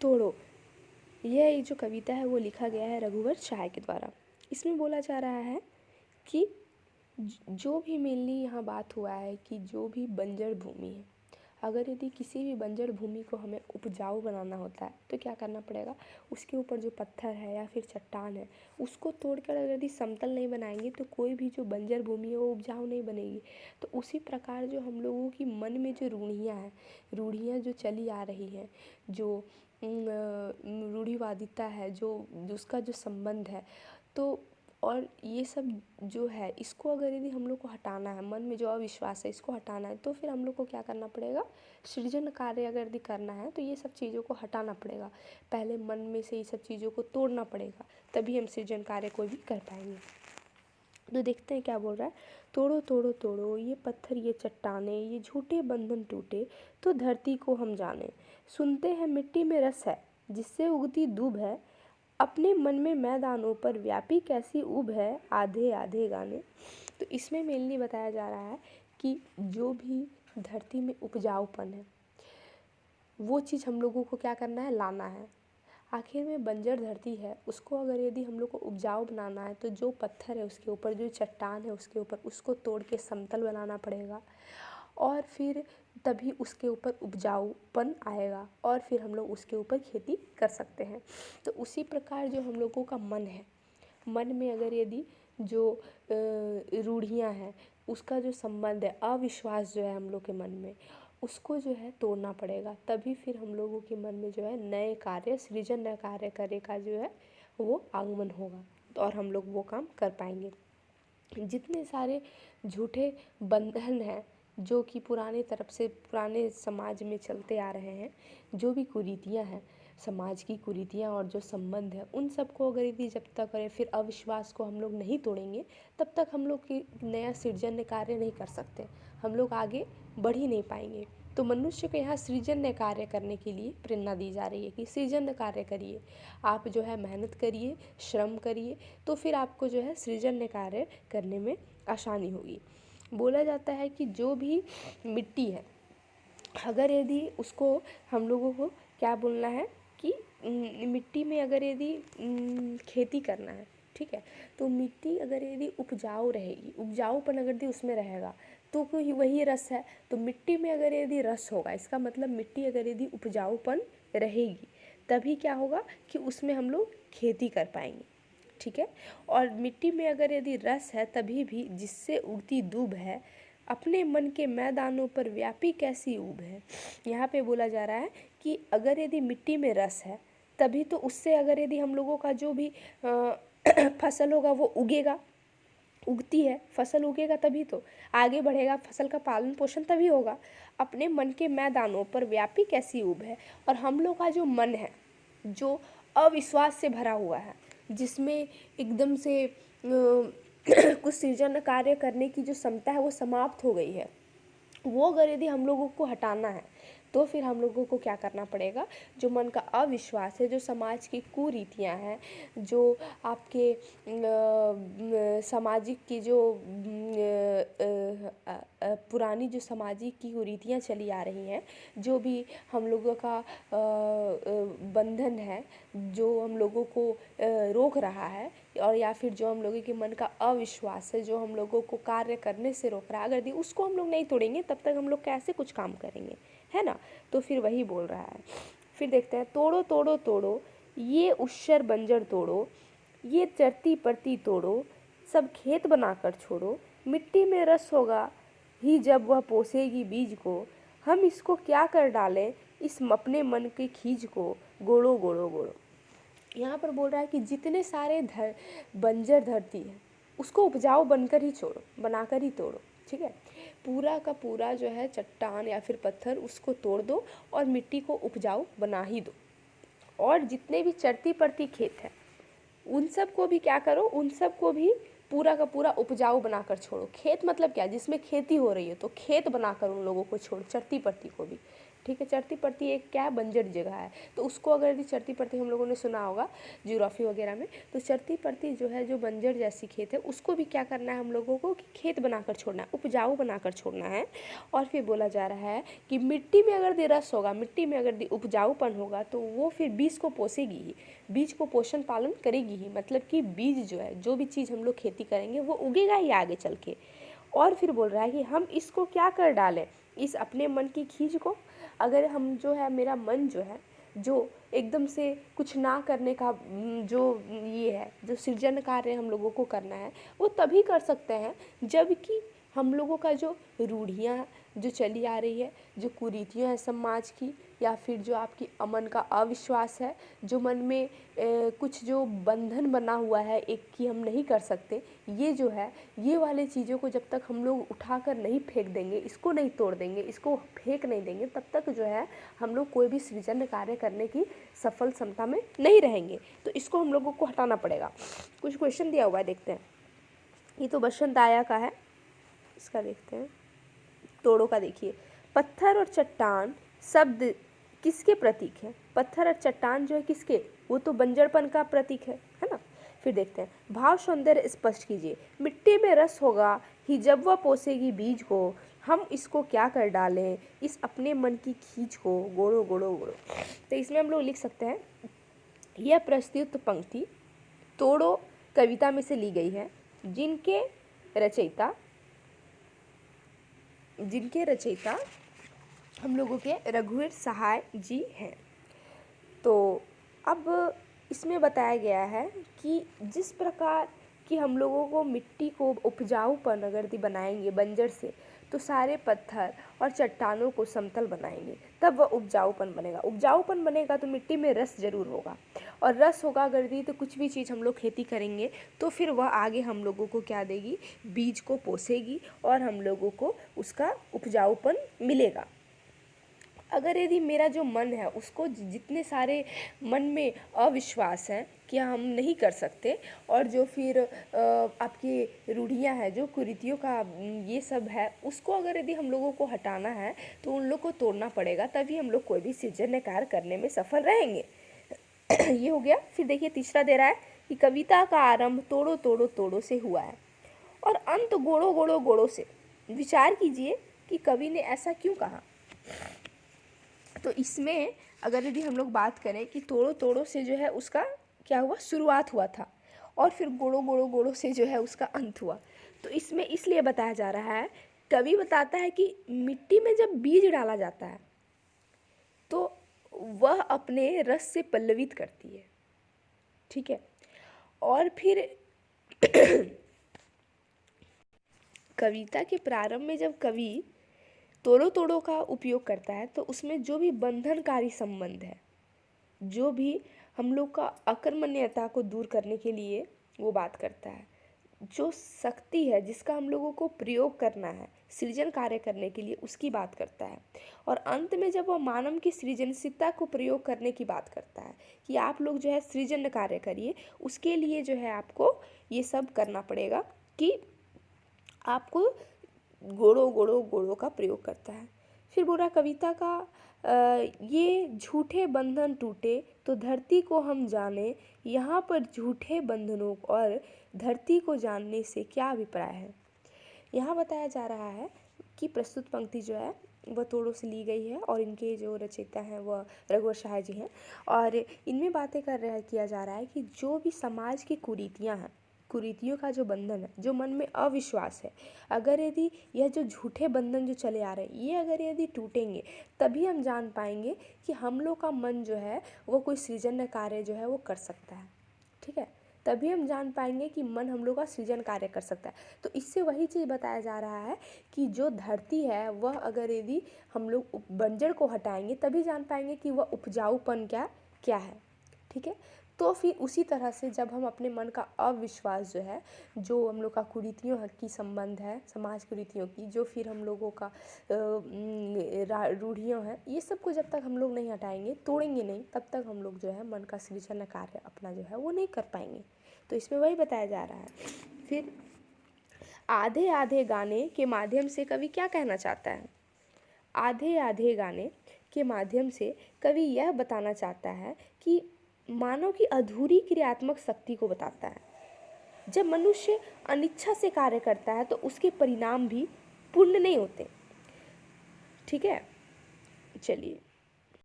तोड़ो। यह जो कविता है वो लिखा गया है रघुवंश शाह के द्वारा। इसमें बोला जा रहा है कि जो भी मेनली यहाँ बात हुआ है कि जो भी बंजर भूमि है, अगर यदि किसी भी बंजर भूमि को हमें उपजाऊ बनाना होता है तो क्या करना पड़ेगा, उसके ऊपर जो पत्थर है या फिर चट्टान है उसको तोड़कर अगर यदि समतल नहीं बनाएंगे तो कोई भी जो बंजर भूमि है वो उपजाऊ नहीं बनेगी। तो उसी प्रकार जो हम लोगों की मन में जो रूढ़ियाँ जो चली आ रही हैं, जो रूढ़िवादिता है, जो उसका जो संबंध है, तो और ये सब जो है इसको अगर यदि हम लोग को हटाना है, मन में जो अविश्वास है इसको हटाना है, तो फिर हम लोग को क्या करना पड़ेगा, सृजन कार्य अगर यदि करना है तो ये सब चीज़ों को हटाना पड़ेगा। पहले मन में से ये सब चीज़ों को तोड़ना पड़ेगा, तभी हम सृजन कार्य कोई भी कर पाएंगे। तो देखते हैं क्या बोल रहा है। तोड़ो तोड़ो तोड़ो ये पत्थर ये चट्टाने, ये झूठे बंधन टूटे तो धरती को हम जाने। सुनते हैं मिट्टी में रस है जिससे उगती दूब है, अपने मन में मैदानों पर व्यापी कैसी ऊब है, आधे आधे गाने। तो इसमें मेनली बताया जा रहा है कि जो भी धरती में उपजाऊपन है वो चीज़ हम लोगों को क्या करना है, लाना है। आखिर में बंजर धरती है, उसको अगर यदि हम लोग को उपजाऊ बनाना है तो जो पत्थर है उसके ऊपर, जो चट्टान है उसके ऊपर, उसको तोड़ के समतल बनाना पड़ेगा और फिर तभी उसके ऊपर उपजाऊपन आएगा और फिर हम लोग उसके ऊपर खेती कर सकते हैं। तो उसी प्रकार जो हम लोगों का मन है, मन में अगर यदि जो रूढ़ियाँ हैं उसका जो संबंध है, अविश्वास जो है हम लोग के मन में, उसको जो है तोड़ना पड़ेगा, तभी फिर हम लोगों के मन में जो है नए कार्य, सृजन नए कार्य करने का जो है वो आगमन होगा और हम लोग वो काम कर पाएंगे। जितने सारे झूठे बंधन हैं जो कि पुराने तरफ से पुराने समाज में चलते आ रहे हैं, जो भी कुरीतियाँ हैं, समाज की कुरीतियाँ और जो संबंध है, उन सबको अगर यदि जब तक करें, फिर अविश्वास को हम लोग नहीं तोड़ेंगे तब तक हम लोग की नया सृजन कार्य नहीं कर सकते, हम लोग आगे बढ़ ही नहीं पाएंगे। तो मनुष्य को यहाँ सृजन कार्य करने के लिए प्रेरणा दी जा रही है कि सृजन कार्य करिए, आप जो है मेहनत करिए, श्रम करिए, तो फिर आपको जो है सृजन कार्य करने में आसानी होगी। बोला जाता है कि जो भी मिट्टी है, अगर यदि उसको हम लोगों को क्या बोलना है कि मिट्टी में अगर यदि खेती करना है, ठीक है, तो मिट्टी अगर यदि उपजाऊ रहेगी, उपजाऊपन अगर यदि उसमें रहेगा तो कोई वही रस है। तो मिट्टी में अगर यदि रस होगा, इसका मतलब मिट्टी अगर यदि उपजाऊपन रहेगी तभी क्या होगा कि उसमें हम लोग खेती कर पाएंगे, ठीक है। और मिट्टी में अगर यदि रस है तभी भी जिससे उगती दूब है, अपने मन के मैदानों पर व्यापी कैसी ऊब है। यहाँ पे बोला जा रहा है कि अगर यदि मिट्टी में रस है तभी तो उससे अगर यदि हम लोगों का जो भी फसल होगा वो उगेगा, उगती है फसल, उगेगा तभी तो आगे बढ़ेगा, फसल का पालन पोषण तभी होगा। अपने मन के मैदानों पर व्यापी कैसी ऊब है, और हम लोग का जो मन है जो अविश्वास से भरा हुआ है, जिसमें एकदम से कुछ सृजन कार्य करने की जो क्षमता है वो समाप्त हो गई है, वो अगर यदि हम लोगों को हटाना है तो फिर हम लोगों को क्या करना पड़ेगा, जो मन का अविश्वास है, जो समाज की कुरीतियाँ हैं, जो आपके सामाजिक की जो पुरानी जो सामाजिक की कुरीतियाँ चली आ रही हैं, जो भी हम लोगों का बंधन है, जो हम लोगों को रोक रहा है, और या फिर जो हम लोगों के मन का अविश्वास है जो हम लोगों को कार्य करने से रोक रहा है, अगर उसको हम लोग नहीं तोड़ेंगे तब तक हम लोग कैसे कुछ काम करेंगे, है ना। तो फिर वही बोल रहा है। फिर देखते हैं, तोड़ो तोड़ो तोड़ो ये उश्चर बंजर तोड़ो, ये चरती परती तोड़ो, सब खेत बनाकर छोड़ो, मिट्टी में रस होगा ही जब वह पोसेगी बीज को, हम इसको क्या कर डालें इस अपने मन के खींच को, गोड़ो गोड़ो गोड़ो। यहाँ पर बोल रहा है कि जितने सारे बंजर धरती है उसको उपजाऊ बनकर ही छोड़ो, बनाकर ही तोड़ो, ठीक है। पूरा का पूरा जो है चट्टान या फिर पत्थर उसको तोड़ दो और मिट्टी को उपजाऊ बना ही दो, और जितने भी चरती पड़ती खेत है उन सब को भी क्या करो, उन सब को भी पूरा का पूरा उपजाऊ बनाकर छोड़ो। खेत मतलब क्या, जिसमें खेती हो रही है, तो खेत बनाकर उन लोगों को छोड़ो, चरती पड़ती को भी, ठीक है। चरती पड़ती एक क्या है, बंजर जगह है, तो उसको अगर यदि चरती पड़ती हम लोगों ने सुना होगा ज्योग्राफी वगैरह में, तो चरती पड़ती जो है, जो बंजर जैसी खेत है, उसको भी क्या करना है हम लोगों को कि खेत बनाकर छोड़ना है, उपजाऊ बनाकर छोड़ना है। और फिर बोला जा रहा है कि मिट्टी में अगर रस होगा, मिट्टी में अगर उपजाऊपन होगा, तो वो फिर बीज को पोसेगी ही, बीज को पोषण पालन करेगी ही, मतलब कि बीज जो है, जो भी चीज़ हम लोग खेती करेंगे वो उगेगा ही आगे चल के। और फिर बोल रहा है कि हम इसको क्या कर डालें, इस अपने मन की खींच को, अगर हम जो है, मेरा मन जो है, जो एकदम से कुछ ना करने का जो ये है, जो सृजन कार्य हम लोगों को करना है, वो तभी कर सकते हैं जबकि हम लोगों का जो रूढ़ियाँ जो चली आ रही है, जो कुरीतियाँ हैं समाज की, या फिर जो आपकी अमन का अविश्वास है, जो मन में कुछ जो बंधन बना हुआ है एक कि हम नहीं कर सकते, ये जो है, ये वाले चीज़ों को जब तक हम लोग उठाकर नहीं फेंक देंगे, इसको नहीं तोड़ देंगे, इसको फेंक नहीं देंगे, तब तक जो है हम लोग कोई भी सृजन कार्य करने की सफल क्षमता में नहीं रहेंगे। तो इसको हम लोगों को हटाना पड़ेगा। कुछ क्वेश्चन दिया हुआ है, देखते हैं। ये तो बसंत आया का है, इसका देखते हैं। तोड़ो का देखिए, पत्थर और चट्टान शब्द किसके प्रतीक है? पत्थर और चट्टान जो है किसके, वो तो बंजरपन का प्रतीक है ना। फिर देखते हैं, भाव सौंदर्य स्पष्ट कीजिए। मिट्टी में रस होगा ही जब वह पोसेगी बीज को, हम इसको क्या कर डालें, इस अपने मन की खींच को, गोड़ो गोड़ो गोड़ो। तो इसमें हम लोग लिख सकते हैं, यह प्रस्तुत पंक्ति तोड़ो कविता में से ली गई है, जिनके रचयिता हम लोगों के रघुवीर सहाय जी हैं। तो अब इसमें बताया गया है कि जिस प्रकार कि हम लोगों को मिट्टी को उपजाऊपन अगर यदि बनाएंगे बंजर से, तो सारे पत्थर और चट्टानों को समतल बनाएंगे, तब वह उपजाऊपन बनेगा। उपजाऊपन बनेगा तो मिट्टी में रस जरूर होगा, और रस होगा अगर यदि, तो कुछ भी चीज़ हम लोग खेती करेंगे तो फिर वह आगे हम लोगों को क्या देगी, बीज को पोसेगी और हम लोगों को उसका उपजाऊपन मिलेगा। अगर यदि मेरा जो मन है उसको जितने सारे मन में अविश्वास है कि हम नहीं कर सकते, और जो फिर आपकी रूढ़ियाँ हैं, जो कुरीतियों का ये सब है, उसको अगर यदि हम लोगों को हटाना है तो उन लोग को तोड़ना पड़ेगा, तभी हम लोग कोई भी सृजन कार्य करने में सफल रहेंगे। ये हो गया। फिर देखिए तीसरा दे रहा है कि कविता का आरंभ तोड़ो तोड़ो तोड़ो से हुआ है और अंत गोड़ो गोड़ो गोड़ो से। विचार कीजिए कि कवि ने ऐसा क्यों कहा। तो इसमें अगर यदि हम लोग बात करें कि तोड़ो तोड़ो से जो है उसका क्या हुआ, शुरुआत हुआ था, और फिर गोड़ो गोड़ो गोड़ो से जो है उसका अंत हुआ। तो इसमें इसलिए बताया जा रहा है, कवि बताता है कि मिट्टी में जब बीज डाला जाता है तो वह अपने रस से पल्लवित करती है, ठीक है। और फिर कविता के प्रारंभ में जब कवि तोड़ो तोड़ो का उपयोग करता है, तो उसमें जो भी बंधनकारी संबंध है, जो भी हम लोग का अकर्मण्यता को दूर करने के लिए वो बात करता है, जो शक्ति है जिसका हम लोगों को प्रयोग करना है सृजन कार्य करने के लिए, उसकी बात करता है। और अंत में जब वो मानव की सृजनशीलता को प्रयोग करने की बात करता है कि आप लोग जो है सृजन कार्य करिए, उसके लिए जो है आपको ये सब करना पड़ेगा, कि आपको गोड़ो गोड़ो गोड़ो का प्रयोग करता है। फिर बोला कविता का ये झूठे बंधन टूटे तो धरती को हम जाने, यहाँ पर झूठे बंधनों और धरती को जानने से क्या अभिप्राय है। यहाँ बताया जा रहा है कि प्रस्तुत पंक्ति जो है वह तोड़ों से ली गई है, और इनके जो रचयिता हैं वह रघुवीर सहाय जी हैं, और इनमें बातें किया जा रहा है कि जो भी समाज की कुरीतियाँ हैं, कुरीतियों का जो बंधन है, जो मन में अविश्वास है, अगर यदि यह जो झूठे बंधन जो चले आ रहे हैं, ये अगर यदि टूटेंगे, तभी हम जान पाएंगे कि हम लोग का मन जो है वो कोई सृजन कार्य जो है वो कर सकता है, ठीक है। तभी हम जान पाएंगे कि मन हम लोग का सृजन कार्य कर सकता है। तो इससे वही चीज़ बताया जा रहा है कि जो धरती है वह अगर यदि हम लोग बंजर को हटाएंगे, तभी जान पाएंगे कि वह उपजाऊपन क्या है, ठीक है। तो फिर उसी तरह से जब हम अपने मन का अविश्वास जो है, जो हम लोग का कुरीतियों की संबंध है, समाज कुरीतियों की, जो फिर हम लोगों का रूढ़ियों है, ये सब को जब तक हम लोग नहीं हटाएंगे, तोड़ेंगे नहीं, तब तक हम लोग जो है मन का सृजन कार्य अपना जो है वो नहीं कर पाएंगे। तो इसमें वही बताया जा रहा है। फिर आधे आधे गाने के माध्यम से कवि क्या कहना चाहता है। आधे आधे गाने के माध्यम से कवि यह बताना चाहता है कि मानव की अधूरी क्रियात्मक शक्ति को बताता है। जब मनुष्य अनिच्छा से कार्य करता है तो उसके परिणाम भी पूर्ण नहीं होते। ठीक है, चलिए।